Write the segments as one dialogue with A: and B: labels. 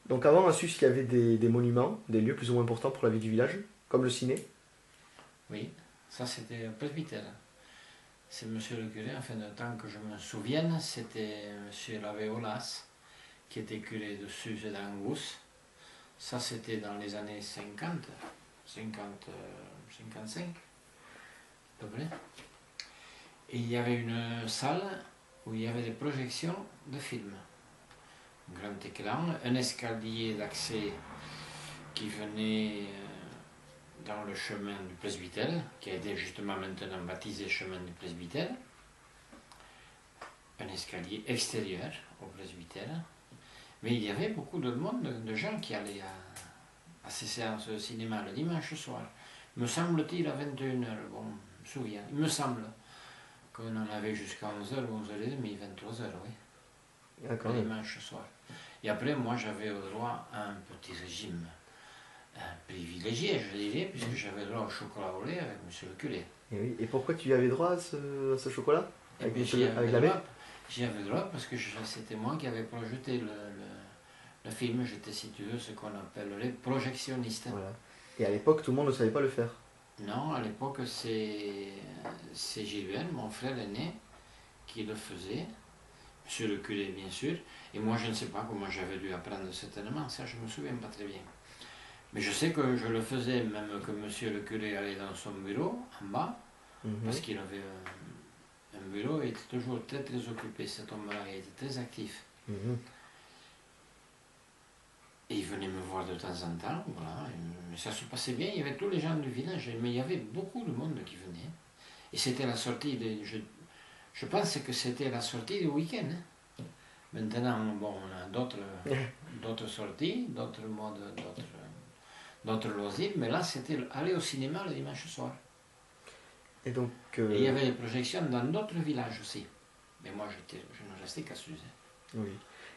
A: Donc avant, à Sus, il y avait des monuments, des lieux plus ou moins importants pour la vie du village, comme le ciné.
B: Oui, ça c'était un presbytère. C'est monsieur le curé, enfin de temps que je me souvienne, c'était monsieur l'abbé Olas, qui était curé de Suse et d'Angus. Ça c'était dans les années 50, 50, 55 à peu près. Et il y avait une salle où il y avait des projections de films. Un grand écran, un escalier d'accès qui venait dans le chemin du presbytère, qui a été justement maintenant baptisé chemin du presbytère, un escalier extérieur au presbytère, mais il y avait beaucoup de monde, de gens qui allaient à ces séances de cinéma le dimanche soir. Me semble-t-il à 21h, bon, je me souviens, il me semble qu'on en avait jusqu'à 11h, 11h30, 23h, oui,
A: Ah,
B: le
A: quand même.
B: dimanche soir. Et après, moi, j'avais le droit à un petit régime privilégié, je dirais, puisque j'avais droit au chocolat au lait avec monsieur le curé.
A: Et oui. Et pourquoi tu y avais droit à ce chocolat?
B: Et
A: Avec
B: bien
A: monsieur avec l'abbé?
B: j'y avais droit parce que c'était moi qui avais projeté le film. J'étais, si tu veux, ce qu'on appellerait projectionniste.
A: Voilà. Et à l'époque, tout le monde ne savait pas le faire.
B: Non, à l'époque, c'est Gilbert, mon frère aîné, qui le faisait, monsieur le curé, bien sûr. Et moi, je ne sais pas comment j'avais dû apprendre certainement, ça, je ne me souviens pas très bien. Mais je sais que je le faisais, même que monsieur le curé allait dans son bureau, en bas, parce
A: Mhm.
B: qu'il avait un bureau et était toujours très très occupé, cet homme-là, il était très actif.
A: Mhm.
B: Et il venait me voir de temps en temps, voilà, mais ça se passait bien, il y avait tous les gens du village, mais il y avait beaucoup de monde qui venait. Et c'était la sortie, je pense que c'était la sortie du week-end. Maintenant, bon, on a d'autres sorties, d'autres modes, d'autres loisirs, mais là, c'était aller au cinéma le dimanche soir.
A: Et donc,
B: Et il y avait des projections dans d'autres villages aussi. Mais moi, je ne restais qu'à Suzanne.
A: oui.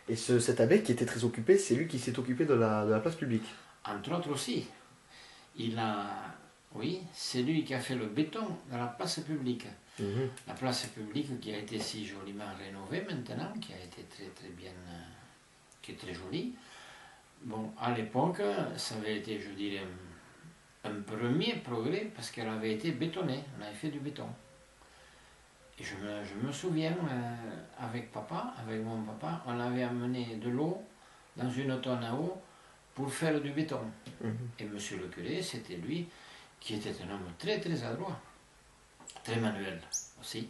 A: Et cet abbé qui était très occupé, c'est lui qui s'est occupé de la place publique.
B: Entre autres aussi, il a, oui, c'est lui qui a fait le béton dans la place publique.
A: Mhm.
B: La place publique qui a été si joliment rénovée maintenant, qui a été très très bien, qui est très jolie. Bon, à l'époque, ça avait été, je dirais, un premier progrès parce qu'elle avait été bétonnée, on avait fait du béton. Et je me souviens, avec papa, avec mon papa, on avait amené de l'eau dans une tonne à eau pour faire du béton.
A: Mhm.
B: Et monsieur le curé, c'était lui qui était un homme très très adroit, très manuel aussi,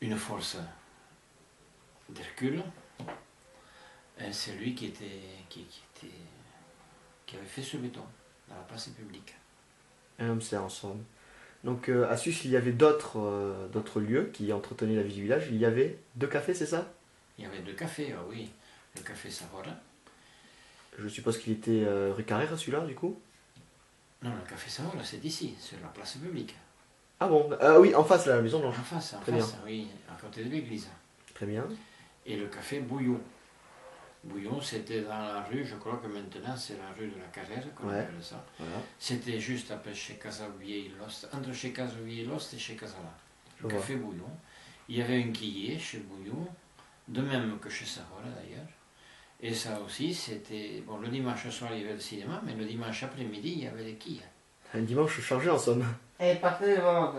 B: une force d'Hercule. C'est lui qui avait fait ce béton dans la place publique.
A: Un homme, c'est ensemble. Donc à Sus, il y avait d'autres lieux qui entretenaient la vie du village. Il y avait deux cafés, c'est ça?
B: Il y avait deux cafés, ah oui, le café Savorin.
A: Je suppose qu'il était rue Carrère, celui-là, du coup.
B: Non, le café Savorin, c'est ici, sur la place publique.
A: Ah bon, oui, en face, là, la Maison Blanche.
B: En
A: Très bien,
B: face, oui, à côté de l'église.
A: très bien.
B: Et le café Bouillon. Bouillon, c'était dans la rue, je crois que maintenant c'est la rue de la Carrère qu'on
A: Ouais,
B: appelle ça.
A: voilà,
B: C'était juste après chez Casabier Lost, entre chez Casabier Lost et chez Casala.
A: je
B: Le
A: vois.
B: café Bouillon. Il y avait un quillet chez Bouillon, de même que chez Savoie d'ailleurs. Et ça aussi, c'était. Bon, le dimanche soir, il y avait le cinéma, mais le dimanche après-midi, il y avait les quilles.
A: Un dimanche chargé en somme.
C: Et partie de vente.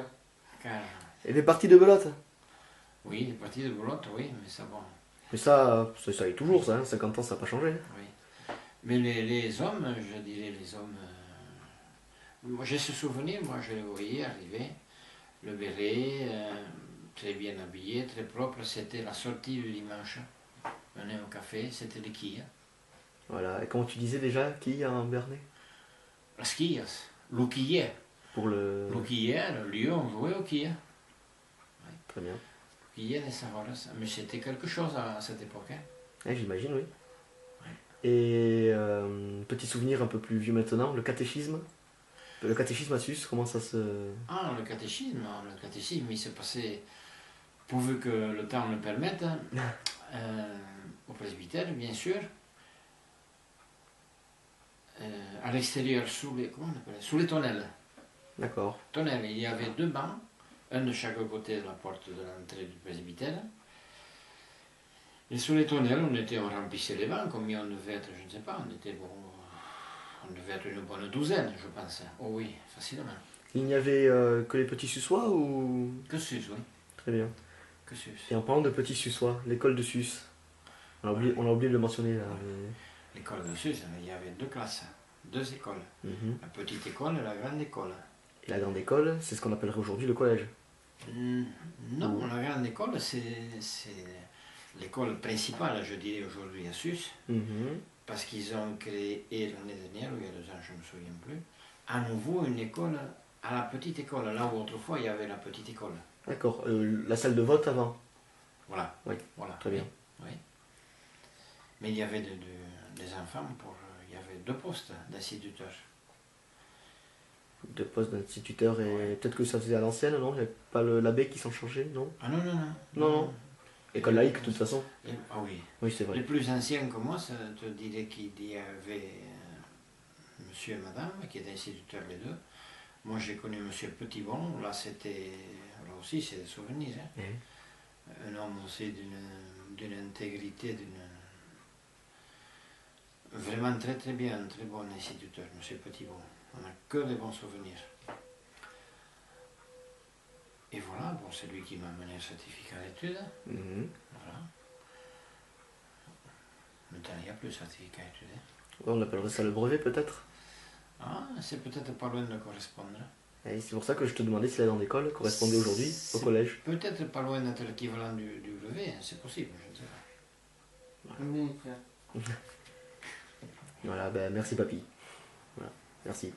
B: Car,
A: Et des parties de belote.
B: oui, les parties de boulotte, oui, mais ça, bon.
A: Mais ça y est toujours, ça, hein. 50 ans, ça n'a pas changé.
B: Oui. Mais les hommes, je dirais les hommes. Moi, j'ai ce souvenir, moi, je les voyais arriver, le béret, très bien habillé, très propre. C'était la sortie du dimanche. On est au café, c'était les quilles.
A: Voilà, et comment tu disais déjà, qui en Bernay?
B: Las quilles, le quillet.
A: Pour le...
B: Le quillet, le lieu, on jouait au quillet.
A: Très bien.
B: Le quillet des Savoies, mais c'était quelque chose à cette époque. Hein.
A: J'imagine, oui.
B: Ouais.
A: Et petit souvenir un peu plus vieux maintenant, le catéchisme. Le catéchisme à Sus, comment ça se...
B: Ah, le catéchisme, il s'est passé, pourvu que le temps le permette, au presbytère, bien sûr, à l'extérieur, comment on appelle, sous les tonnelles.
A: D'accord.
B: Tonnelles, il y avait deux bancs, un de chaque côté de la porte de l'entrée du presbytère, Et sous les tonnelles, on remplissait les bancs, combien on devait être, je ne sais pas, on devait être une bonne douzaine, je pense. Oh oui, facilement.
A: Il n'y avait que les petits Sussois ou...
B: Que sus, oui,
A: Très bien.
B: que sus.
A: Et en parlant de petits Sussois, l'école de Sus, on a oublié de le mentionner là.
B: L'école de sus, il y avait deux classes, deux écoles.
A: Mhm.
B: La petite école et la grande école.
A: Et la grande école, c'est ce qu'on appellerait aujourd'hui le collège.
B: Non, la grande école, c'est l'école principale, je dirais, aujourd'hui à Sus,
A: Mhm.
B: parce qu'ils ont créé, et l'année dernière, ou il y a 2 ans, je ne me souviens plus, à nouveau une école à la petite école, là où autrefois il y avait la petite école.
A: D'accord, la salle de vote avant.
B: Voilà.
A: Oui,
B: Voilà.
A: très bien.
B: Oui, oui. Mais il y avait des enfants, il y avait 2 postes d'instituteurs.
A: 2 postes d'instituteur et
B: Ouais.
A: peut-être que ça faisait à l'ancienne, non? Il n'y avait pas l'abbé qui s'en chargeait, non?
B: Ah non, non, non.
A: Non. École laïque, de toute façon.
B: Ah oui.
A: Oui, c'est
B: Les
A: vrai.
B: plus anciens que moi, ça te dirait qu'il y avait monsieur et madame, qui étaient instituteurs les deux. Moi, j'ai connu monsieur Petitbon, là aussi, c'est des souvenirs. Hein.
A: Eh.
B: Un homme aussi d'une intégrité, vraiment très très bien, un très bon instituteur, monsieur Petitbon. On n'a que des bons souvenirs. Et voilà, bon, c'est lui qui m'a amené un certificat d'études.
A: Mhm.
B: Voilà. Maintenant, il n'y a plus de certificat d'études. Hein.
A: On appellerait ça le brevet peut-être?
B: Ah, c'est peut-être pas loin de correspondre.
A: Et c'est pour ça que je te demandais si la grande école correspondait aujourd'hui au
B: C'est
A: collège.
B: Peut-être pas loin d'être l'équivalent du brevet, hein, c'est possible, je ne sais pas.
C: Oui, tiens.
A: Voilà, ben merci papy. Voilà, merci.